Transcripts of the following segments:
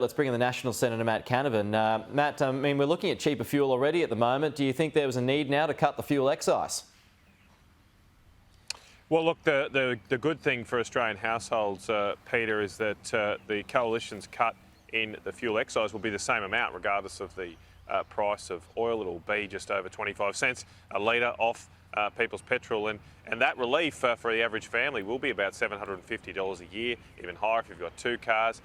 Let's bring in the National Senator Matt Canavan. Matt, I mean, we're looking at cheaper fuel already at the moment. Do you think there was a need now to cut the fuel excise? Well, look, the good thing for Australian households, Peter, is that the Coalition's cut in the fuel excise will be the same amount regardless of the price of oil. It'll be just over 25 cents a litre off people's petrol, and that relief for the average family will be about $750 a year, even higher if you've got two cars.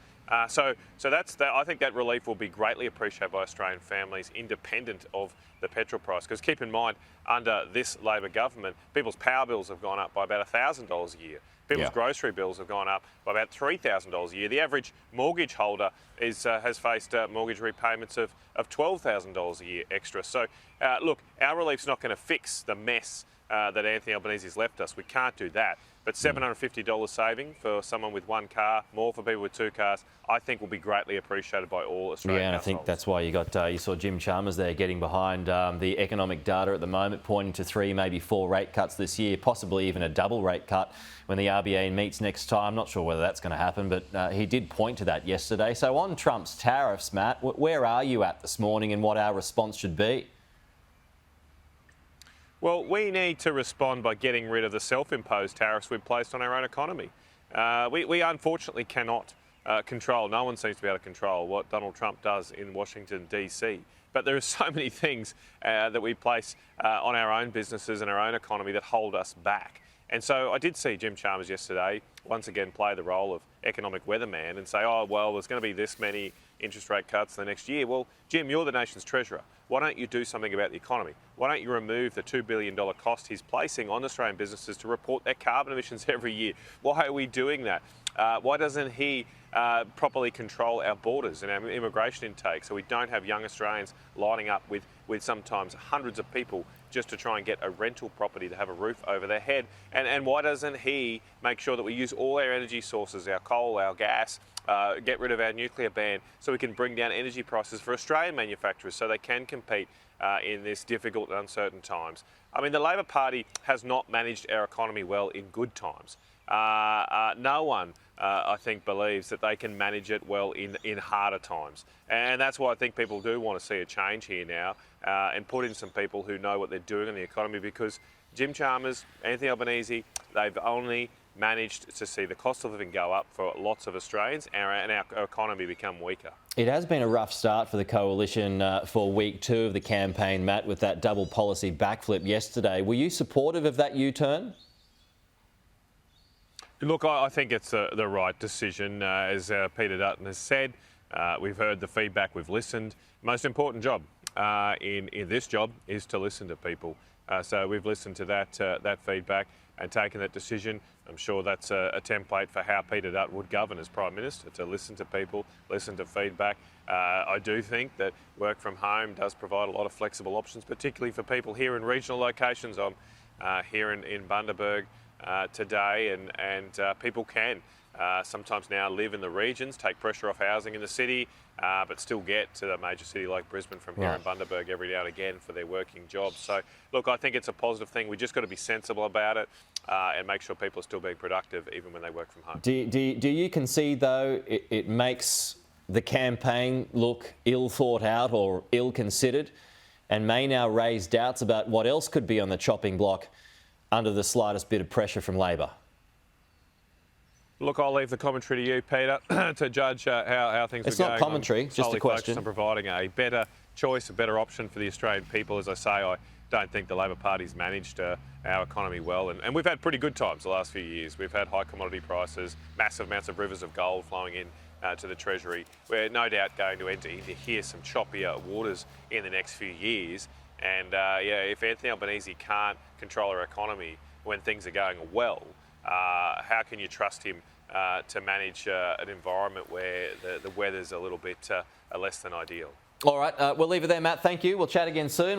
So that's I think that relief will be greatly appreciated by Australian families, independent of the petrol price. Because keep in mind, under this Labor government, people's power bills have gone up by about $1,000 a year. People's grocery bills have gone up by about $3,000 a year. The average mortgage holder has faced mortgage repayments of $12,000 a year extra. So, look, our relief's not going to fix the mess that Anthony Albanese's left us. We can't do that. But $750 saving for someone with one car, more for people with two cars, I think will be greatly appreciated by all Australian Yeah, and households. I think that's why you saw Jim Chalmers there getting behind the economic data at the moment, pointing to 3, maybe 4 rate cuts this year, possibly even a double rate cut when the RBA meets next time. I'm not sure whether that's going to happen, but he did point to that yesterday. So on Trump's tariffs, Matt, where are you at this morning and what our response should be? Well, we need to respond by getting rid of the self-imposed tariffs we've placed on our own economy. We unfortunately cannot control, no one seems to be able to control what Donald Trump does in Washington, D.C. But there are so many things that we place on our own businesses and our own economy that hold us back. And so I did see Jim Chalmers yesterday once again play the role of economic weatherman and say, oh, well, there's going to be this many interest rate cuts the next year. Well, Jim, you're the nation's treasurer. Why don't you do something about the economy? Why don't you remove the $2 billion cost he's placing on Australian businesses to report their carbon emissions every year? Why are we doing that? Why doesn't he properly control our borders and our immigration intake so we don't have young Australians lining up with sometimes hundreds of people just to try and get a rental property to have a roof over their head? And why doesn't he make sure that we use all our energy sources, our coal, our gas, get rid of our nuclear ban so we can bring down energy prices for Australian manufacturers so they can compete in this difficult and uncertain times? I mean, the Labor Party has not managed our economy well in good times. No one, I think, believes that they can manage it well in harder times. And that's why I think people do want to see a change here now and put in some people who know what they're doing in the economy, because Jim Chalmers, Anthony Albanese, they've only managed to see the cost of living go up for lots of Australians and our economy become weaker. It has been a rough start for the Coalition for week 2 of the campaign, Matt, with that double policy backflip yesterday. Were you supportive of that U-turn? Look, I think it's the right decision. As Peter Dutton has said, we've heard the feedback, we've listened. Most important job in this job is to listen to people. So we've listened to that feedback and taken that decision. I'm sure that's a template for how Peter Dutton would govern as Prime Minister, to listen to people, listen to feedback. I do think that work from home does provide a lot of flexible options, particularly for people here in regional locations. I'm here in Bundaberg today, and people can sometimes now live in the regions, take pressure off housing in the city, but still get to a major city like Brisbane from here in Bundaberg every now and again for their working jobs. So, look, I think it's a positive thing. We just got to be sensible about it and make sure people are still being productive even when they work from home. Do you concede, though, it makes the campaign look ill thought out or ill considered and may now raise doubts about what else could be on the chopping block under the slightest bit of pressure from Labor? Look, I'll leave the commentary to you, Peter, to judge how things are going. It's not commentary, it's just a question. On providing a better choice, a better option for the Australian people. As I say, I don't think the Labor Party's managed our economy well. And we've had pretty good times the last few years. We've had high commodity prices, massive amounts of rivers of gold flowing in to the Treasury. We're no doubt going to enter into here some choppier waters in the next few years. And if Anthony Albanese can't control our economy when things are going well, how can you trust him to manage an environment where the weather's a little bit less than ideal? All right, we'll leave it there, Matt. Thank you. We'll chat again soon.